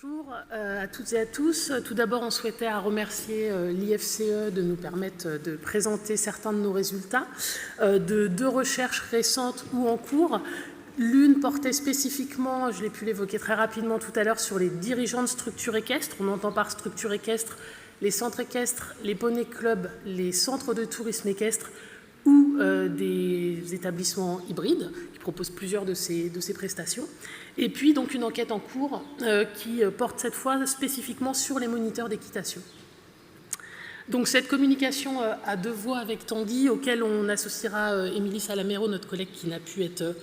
Bonjour à toutes et à tous. Tout d'abord, on souhaitait remercier l'IFCE de nous permettre de présenter certains de nos résultats de deux recherches récentes ou en cours. L'une portait spécifiquement, je l'ai pu l'évoquer très rapidement tout à l'heure, sur les dirigeants de structures équestres. On entend par structure équestre les centres équestres, les poney clubs, les centres de tourisme équestre ou des établissements hybrides qui proposent plusieurs de ces prestations. Et puis donc une enquête en cours qui porte cette fois spécifiquement sur les moniteurs d'équitation. Donc cette communication à deux voix avec Tanguy, auquel on associera Émilie Salamero, notre collègue qui n'a pu être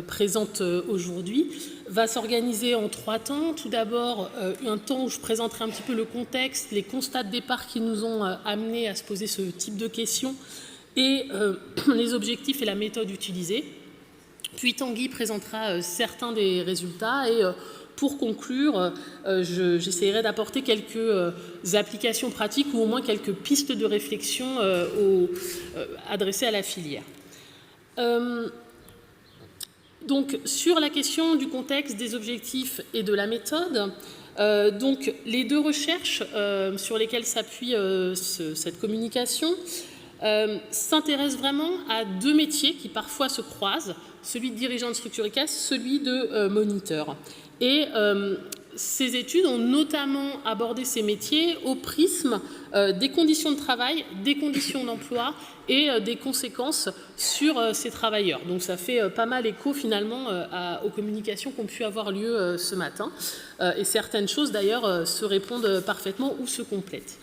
présente aujourd'hui, va s'organiser en trois temps. Tout d'abord, un temps où je présenterai un petit peu le contexte, les constats de départ qui nous ont amenés à se poser ce type de questions et les objectifs et la méthode utilisée. Puis Tanguy présentera certains des résultats et pour conclure, j'essaierai d'apporter quelques applications pratiques ou au moins quelques pistes de réflexion adressées à la filière. Donc sur la question du contexte, des objectifs et de la méthode, donc les deux recherches sur lesquelles s'appuie cette communication s'intéresse vraiment à deux métiers qui parfois se croisent, celui de dirigeant de structure équestre, celui de moniteur. Et ces études ont notamment abordé ces métiers au prisme des conditions de travail, des conditions d'emploi et des conséquences sur ces travailleurs. Donc ça fait pas mal écho finalement aux communications qui ont pu avoir lieu ce matin. Et certaines choses d'ailleurs se répondent parfaitement ou se complètent.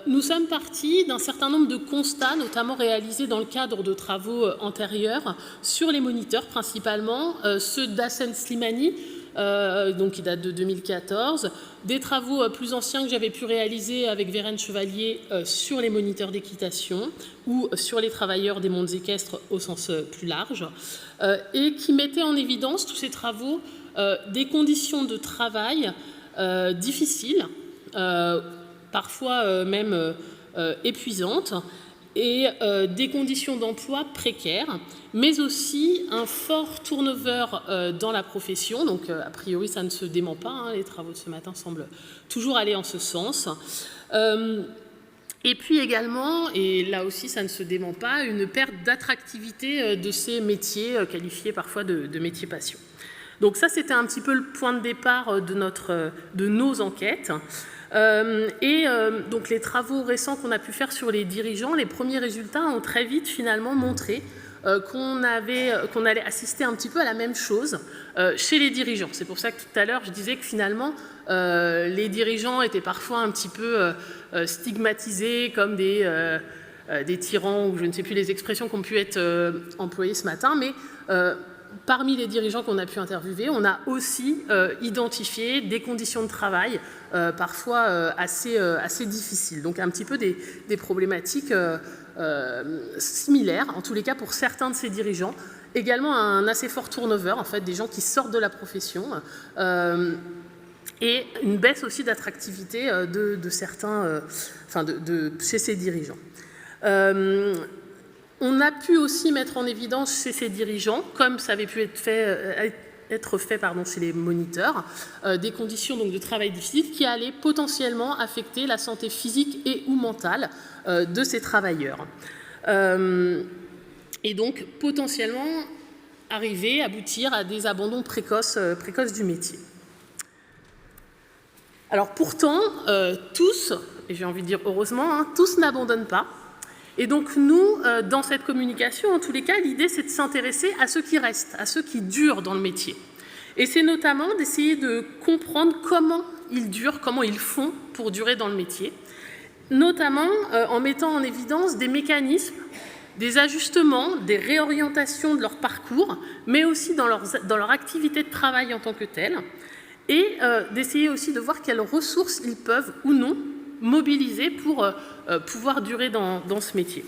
Nous sommes partis d'un certain nombre de constats, notamment réalisés dans le cadre de travaux antérieurs, sur les moniteurs principalement, ceux d'Hassen Slimani, donc qui datent de 2014, des travaux plus anciens que j'avais pu réaliser avec Vérène Chevalier sur les moniteurs d'équitation ou sur les travailleurs des mondes équestres au sens plus large, et qui mettaient en évidence, tous ces travaux, des conditions de travail difficiles, parfois même épuisantes, et des conditions d'emploi précaires, mais aussi un fort turnover dans la profession. Donc, a priori, ça ne se dément pas. Hein, les travaux de ce matin semblent toujours aller en ce sens. Et puis également, et là aussi ça ne se dément pas, une perte d'attractivité de ces métiers qualifiés parfois de métiers passion. Donc ça, c'était un petit peu le point de départ de nos enquêtes. Donc les travaux récents qu'on a pu faire sur les dirigeants, les premiers résultats ont très vite finalement montré qu'on allait assister un petit peu à la même chose chez les dirigeants. C'est pour ça que tout à l'heure je disais que finalement les dirigeants étaient parfois un petit peu stigmatisés comme des tyrans, ou je ne sais plus les expressions qui ont pu être employées ce matin, mais parmi les dirigeants qu'on a pu interviewer, on a aussi identifié des conditions de travail parfois assez difficiles. Donc un petit peu des problématiques similaires, en tous les cas pour certains de ces dirigeants. Également un assez fort turnover, en fait, des gens qui sortent de la profession et une baisse aussi d'attractivité de certains, chez ces dirigeants. On a pu aussi mettre en évidence chez ces dirigeants, comme ça avait pu être fait chez les moniteurs, des conditions donc, de travail difficiles qui allaient potentiellement affecter la santé physique et ou mentale de ces travailleurs. Et donc potentiellement aboutir à des abandons précoces du métier. Alors pourtant, tous, et j'ai envie de dire heureusement, hein, tous n'abandonnent pas. Et donc nous, dans cette communication, en tous les cas, l'idée c'est de s'intéresser à ceux qui restent, à ceux qui durent dans le métier. Et c'est notamment d'essayer de comprendre comment ils durent, comment ils font pour durer dans le métier, notamment en mettant en évidence des mécanismes, des ajustements, des réorientations de leur parcours, mais aussi dans leur activité de travail en tant que telle, et d'essayer aussi de voir quelles ressources ils peuvent ou non mobilisés pour pouvoir durer dans ce métier.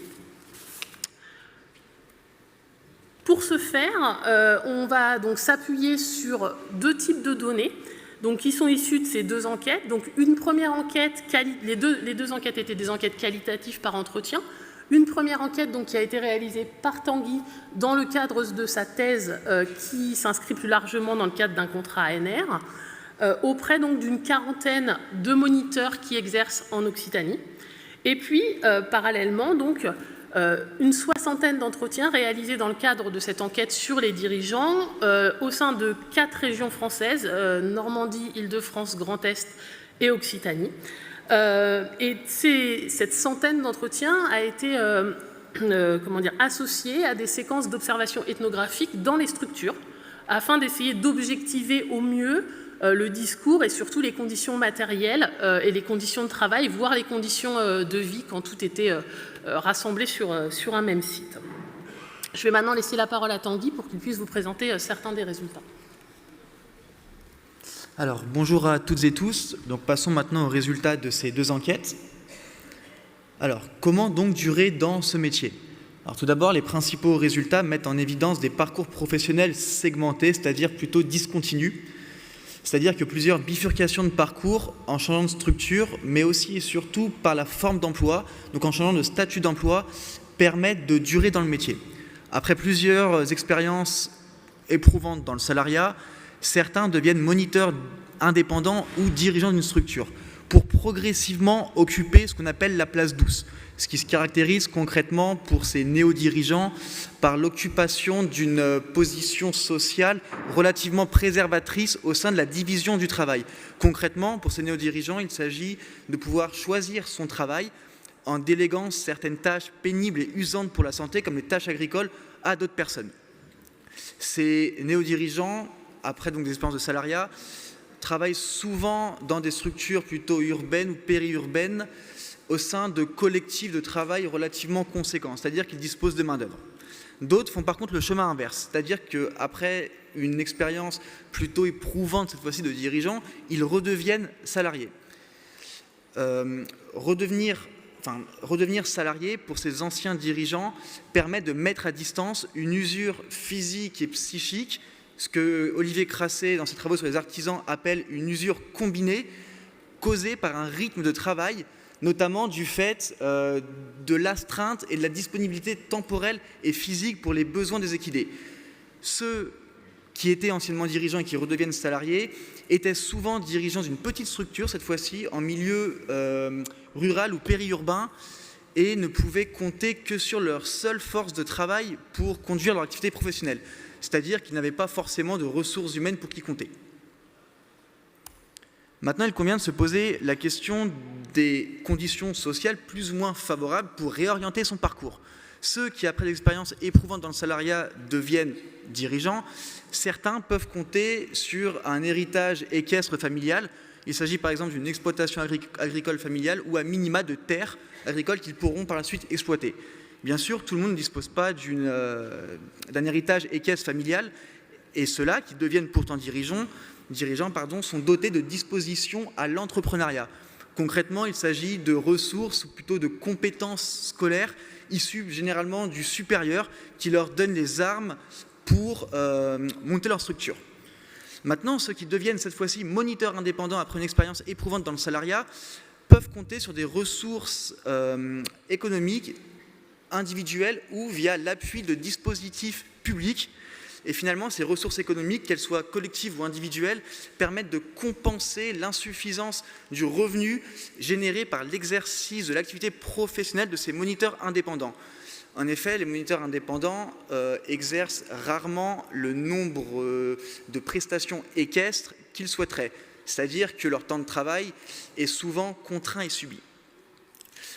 Pour ce faire, on va donc s'appuyer sur deux types de données donc, qui sont issues de ces deux enquêtes. Donc, une première enquête, les deux enquêtes étaient des enquêtes qualitatives par entretien. Une première enquête donc, qui a été réalisée par Tanguy dans le cadre de sa thèse qui s'inscrit plus largement dans le cadre d'un contrat ANR. auprès donc d'une quarantaine de moniteurs qui exercent en Occitanie. Et puis, parallèlement, donc, une soixantaine d'entretiens réalisés dans le cadre de cette enquête sur les dirigeants au sein de 4 régions françaises, Normandie, Île-de-France, Grand Est et Occitanie. Et cette centaine d'entretiens a été associée à des séquences d'observation ethnographique dans les structures, afin d'essayer d'objectiver au mieux le discours et surtout les conditions matérielles et les conditions de travail, voire les conditions de vie quand tout était rassemblé sur un même site. Je vais maintenant laisser la parole à Tanguy pour qu'il puisse vous présenter certains des résultats. Alors, bonjour à toutes et tous. Donc, passons maintenant aux résultats de ces 2 enquêtes. Alors, comment donc durer dans ce métier ? Alors, tout d'abord, les principaux résultats mettent en évidence des parcours professionnels segmentés, c'est-à-dire plutôt discontinus. C'est-à-dire que plusieurs bifurcations de parcours en changeant de structure, mais aussi et surtout par la forme d'emploi, donc en changeant de statut d'emploi, permettent de durer dans le métier. Après plusieurs expériences éprouvantes dans le salariat, certains deviennent moniteurs indépendants ou dirigeants d'une structure pour progressivement occuper ce qu'on appelle la place douce, ce qui se caractérise concrètement pour ces néo-dirigeants par l'occupation d'une position sociale relativement préservatrice au sein de la division du travail. Concrètement, pour ces néo-dirigeants, il s'agit de pouvoir choisir son travail en déléguant certaines tâches pénibles et usantes pour la santé, comme les tâches agricoles, à d'autres personnes. Ces néo-dirigeants, après donc des expériences de salariat, travaillent souvent dans des structures plutôt urbaines ou périurbaines au sein de collectifs de travail relativement conséquents, c'est-à-dire qu'ils disposent de main-d'œuvre. D'autres font par contre le chemin inverse, c'est-à-dire qu'après une expérience plutôt éprouvante, cette fois-ci de dirigeants, ils redeviennent salariés. Redevenir salarié pour ces anciens dirigeants permet de mettre à distance une usure physique et psychique, ce que Olivier Crasset, dans ses travaux sur les artisans, appelle une usure combinée, causée par un rythme de travail, notamment du fait de l'astreinte et de la disponibilité temporelle et physique pour les besoins des équidés. Ceux qui étaient anciennement dirigeants et qui redeviennent salariés étaient souvent dirigeants d'une petite structure, cette fois-ci en milieu rural ou périurbain, et ne pouvaient compter que sur leur seule force de travail pour conduire leur activité professionnelle. C'est-à-dire qu'ils n'avaient pas forcément de ressources humaines pour qui compter. Maintenant, il convient de se poser la question des conditions sociales plus ou moins favorables pour réorienter son parcours. Ceux qui, après l'expérience éprouvante dans le salariat, deviennent dirigeants, certains peuvent compter sur un héritage équestre familial. Il s'agit par exemple d'une exploitation agricole familiale ou à minima de terres agricoles qu'ils pourront par la suite exploiter. Bien sûr, tout le monde ne dispose pas d'un héritage équestre familial, et ceux-là, qui deviennent pourtant dirigeants, sont dotés de dispositions à l'entrepreneuriat. Concrètement, il s'agit de ressources, ou plutôt de compétences scolaires, issues généralement du supérieur, qui leur donnent les armes pour monter leur structure. Maintenant, ceux qui deviennent cette fois-ci moniteurs indépendants après une expérience éprouvante dans le salariat peuvent compter sur des ressources économiques, individuelles ou via l'appui de dispositifs publics. Et finalement, ces ressources économiques, qu'elles soient collectives ou individuelles, permettent de compenser l'insuffisance du revenu généré par l'exercice de l'activité professionnelle de ces moniteurs indépendants. En effet, les moniteurs indépendants exercent rarement le nombre de prestations équestres qu'ils souhaiteraient, c'est-à-dire que leur temps de travail est souvent contraint et subi.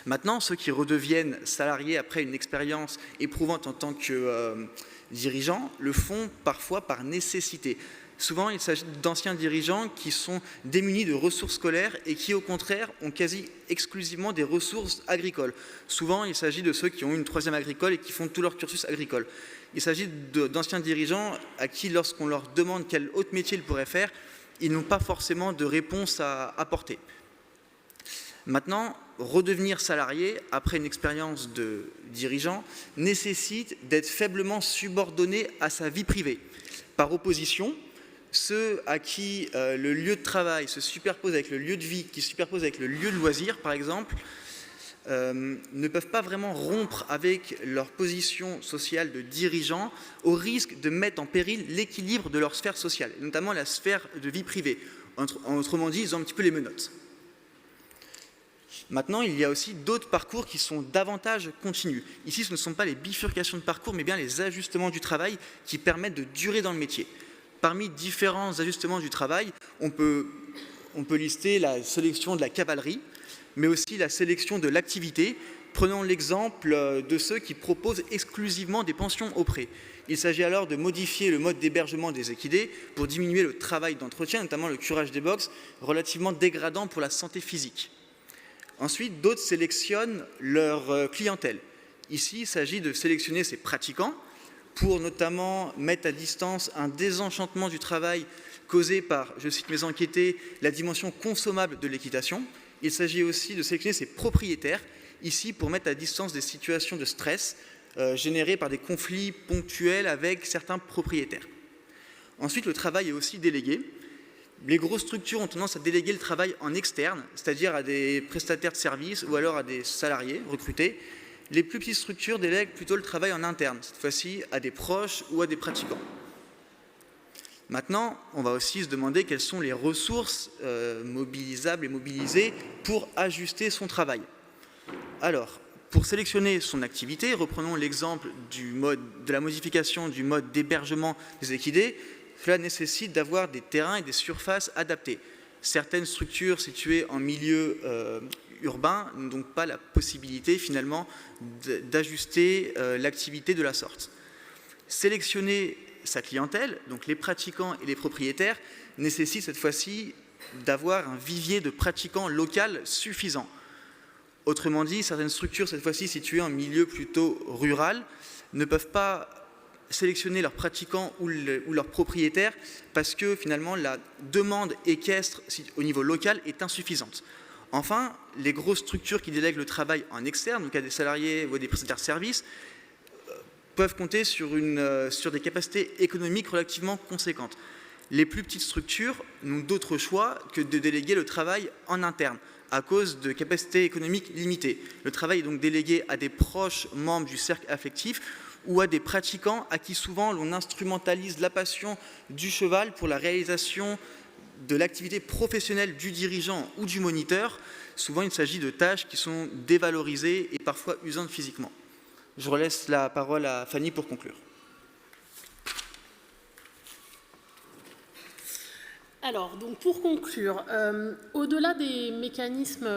Maintenant, ceux qui redeviennent salariés après une expérience éprouvante en tant que dirigeants le font parfois par nécessité. Souvent, il s'agit d'anciens dirigeants qui sont démunis de ressources scolaires et qui, au contraire, ont quasi exclusivement des ressources agricoles. Souvent, il s'agit de ceux qui ont une troisième agricole et qui font tout leur cursus agricole. Il s'agit d'anciens dirigeants à qui, lorsqu'on leur demande quel autre métier ils pourraient faire, ils n'ont pas forcément de réponse à apporter. Maintenant, redevenir salarié après une expérience de dirigeant nécessite d'être faiblement subordonné à sa vie privée. Par opposition, ceux à qui le lieu de travail se superpose avec le lieu de vie, qui se superpose avec le lieu de loisir, par exemple, ne peuvent pas vraiment rompre avec leur position sociale de dirigeant au risque de mettre en péril l'équilibre de leur sphère sociale, notamment la sphère de vie privée. Autrement dit, ils ont un petit peu les menottes. Maintenant, il y a aussi d'autres parcours qui sont davantage continus. Ici, ce ne sont pas les bifurcations de parcours, mais bien les ajustements du travail qui permettent de durer dans le métier. Parmi différents ajustements du travail, on peut lister la sélection de la cavalerie, mais aussi la sélection de l'activité. Prenons l'exemple de ceux qui proposent exclusivement des pensions au prêt. Il s'agit alors de modifier le mode d'hébergement des équidés pour diminuer le travail d'entretien, notamment le curage des box, relativement dégradant pour la santé physique. Ensuite, d'autres sélectionnent leur clientèle. Ici, il s'agit de sélectionner ses pratiquants pour notamment mettre à distance un désenchantement du travail causé par, je cite mes enquêtés, la dimension consommable de l'équitation. Il s'agit aussi de sélectionner ses propriétaires, ici pour mettre à distance des situations de stress générées par des conflits ponctuels avec certains propriétaires. Ensuite, le travail est aussi délégué. Les grosses structures ont tendance à déléguer le travail en externe, c'est-à-dire à des prestataires de services ou alors à des salariés recrutés. Les plus petites structures délèguent plutôt le travail en interne, cette fois-ci à des proches ou à des pratiquants. Maintenant, on va aussi se demander quelles sont les ressources mobilisables et mobilisées pour ajuster son travail. Alors, pour sélectionner son activité, reprenons l'exemple de la modification du mode d'hébergement des équidés. Cela nécessite d'avoir des terrains et des surfaces adaptés. Certaines structures situées en milieu urbain n'ont donc pas la possibilité finalement d'ajuster l'activité de la sorte. Sélectionner sa clientèle, donc les pratiquants et les propriétaires, nécessite cette fois-ci d'avoir un vivier de pratiquants local suffisant. Autrement dit, certaines structures, cette fois-ci situées en milieu plutôt rural, ne peuvent pas sélectionner leurs pratiquants ou leurs propriétaires parce que finalement la demande équestre au niveau local est insuffisante. Enfin, les grosses structures qui délèguent le travail en externe, donc à des salariés ou à des prestataires de services, peuvent compter sur des capacités économiques relativement conséquentes. Les plus petites structures n'ont d'autre choix que de déléguer le travail en interne à cause de capacités économiques limitées. Le travail est donc délégué à des proches membres du cercle affectif ou à des pratiquants à qui souvent l'on instrumentalise la passion du cheval pour la réalisation de l'activité professionnelle du dirigeant ou du moniteur. Souvent, il s'agit de tâches qui sont dévalorisées et parfois usantes physiquement. Je relaisse la parole à Fanny pour conclure. Alors, donc pour conclure, au-delà des mécanismes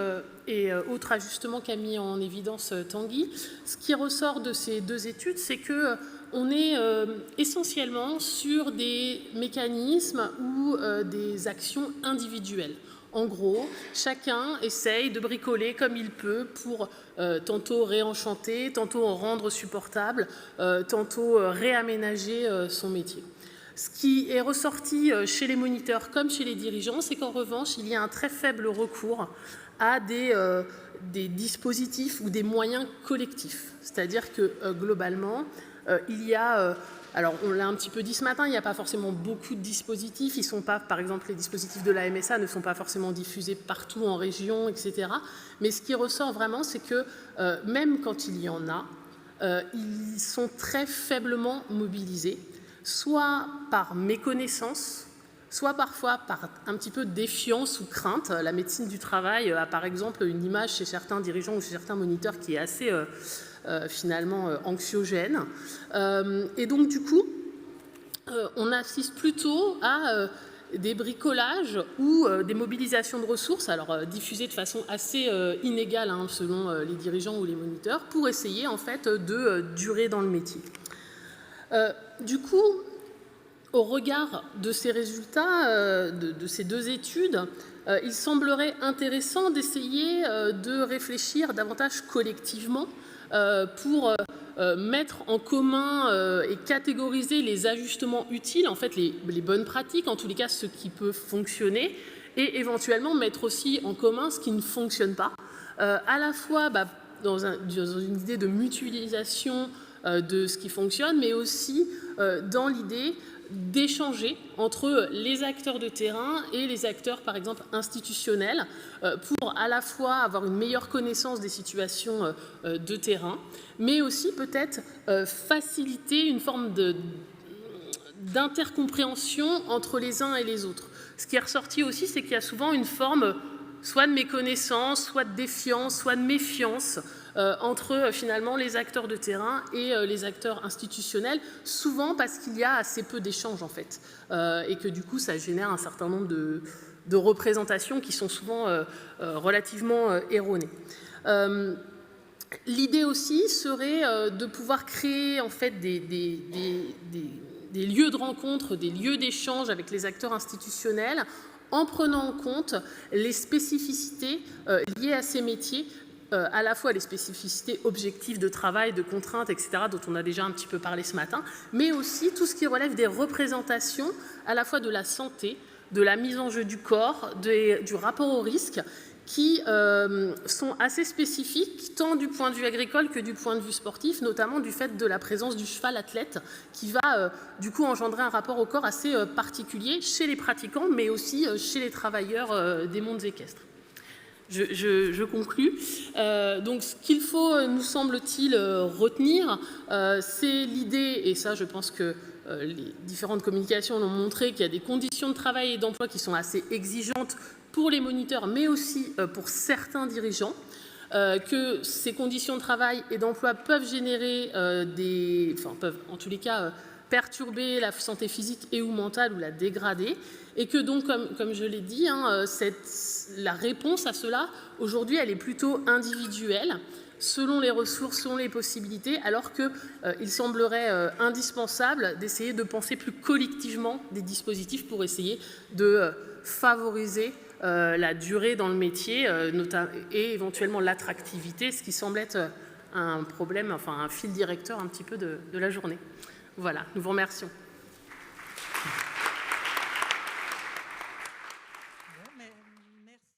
et autres ajustements qu'a mis en évidence Tanguy, ce qui ressort de ces deux études, c'est qu'on est essentiellement sur des mécanismes ou des actions individuelles. En gros, chacun essaye de bricoler comme il peut pour tantôt réenchanter, tantôt rendre supportable, tantôt réaménager son métier. Ce qui est ressorti chez les moniteurs comme chez les dirigeants, c'est qu'en revanche, il y a un très faible recours à des dispositifs ou des moyens collectifs. C'est-à-dire que globalement, il y a, alors on l'a un petit peu dit ce matin, il n'y a pas forcément beaucoup de dispositifs. Ils sont pas, par exemple, les dispositifs de la MSA ne sont pas forcément diffusés partout en région, etc. Mais ce qui ressort vraiment, c'est que même quand il y en a, ils sont très faiblement mobilisés, soit par méconnaissance, soit parfois par un petit peu de défiance ou crainte. La médecine du travail a par exemple une image chez certains dirigeants ou chez certains moniteurs qui est assez finalement anxiogène. Et donc du coup, on assiste plutôt à des bricolages ou des mobilisations de ressources, alors diffusées de façon assez inégale selon les dirigeants ou les moniteurs, pour essayer en fait de durer dans le métier. Du coup, au regard de ces résultats, de ces deux études, il semblerait intéressant d'essayer de réfléchir davantage collectivement pour mettre en commun et catégoriser les ajustements utiles, en fait les bonnes pratiques, en tous les cas ce qui peut fonctionner, et éventuellement mettre aussi en commun ce qui ne fonctionne pas, à la fois dans une idée de mutualisation de ce qui fonctionne, mais aussi dans l'idée d'échanger entre les acteurs de terrain et les acteurs, par exemple, institutionnels, pour à la fois avoir une meilleure connaissance des situations de terrain, mais aussi peut-être faciliter une forme d'intercompréhension entre les uns et les autres. Ce qui est ressorti aussi, c'est qu'il y a souvent une forme soit de méconnaissance, soit de défiance, soit de méfiance entre finalement les acteurs de terrain et les acteurs institutionnels, souvent parce qu'il y a assez peu d'échanges en fait, et que du coup ça génère un certain nombre de représentations qui sont souvent relativement erronées. L'idée aussi serait de pouvoir créer en fait des lieux de rencontre, des lieux d'échange avec les acteurs institutionnels en prenant en compte les spécificités liées à ces métiers, à la fois les spécificités objectives de travail, de contraintes, etc., dont on a déjà un petit peu parlé ce matin, mais aussi tout ce qui relève des représentations à la fois de la santé, de la mise en jeu du corps, du rapport au risque, qui sont assez spécifiques, tant du point de vue agricole que du point de vue sportif, notamment du fait de la présence du cheval athlète, qui va du coup engendrer un rapport au corps assez particulier chez les pratiquants, mais aussi chez les travailleurs des mondes équestres. Je conclus. Donc ce qu'il faut, nous semble-t-il, retenir, c'est l'idée, et ça je pense que les différentes communications l'ont montré, qu'il y a des conditions de travail et d'emploi qui sont assez exigeantes pour les moniteurs, mais aussi pour certains dirigeants, que ces conditions de travail et d'emploi peuvent générer peuvent en tous les cas perturber la santé physique et ou mentale ou la dégrader, et que donc, comme je l'ai dit, la réponse à cela, aujourd'hui, elle est plutôt individuelle, selon les ressources, selon les possibilités, alors qu'il semblerait indispensable d'essayer de penser plus collectivement des dispositifs pour essayer de favoriser la durée dans le métier et éventuellement l'attractivité, ce qui semble être un problème, enfin un fil directeur un petit peu de la journée. Voilà, nous vous remercions.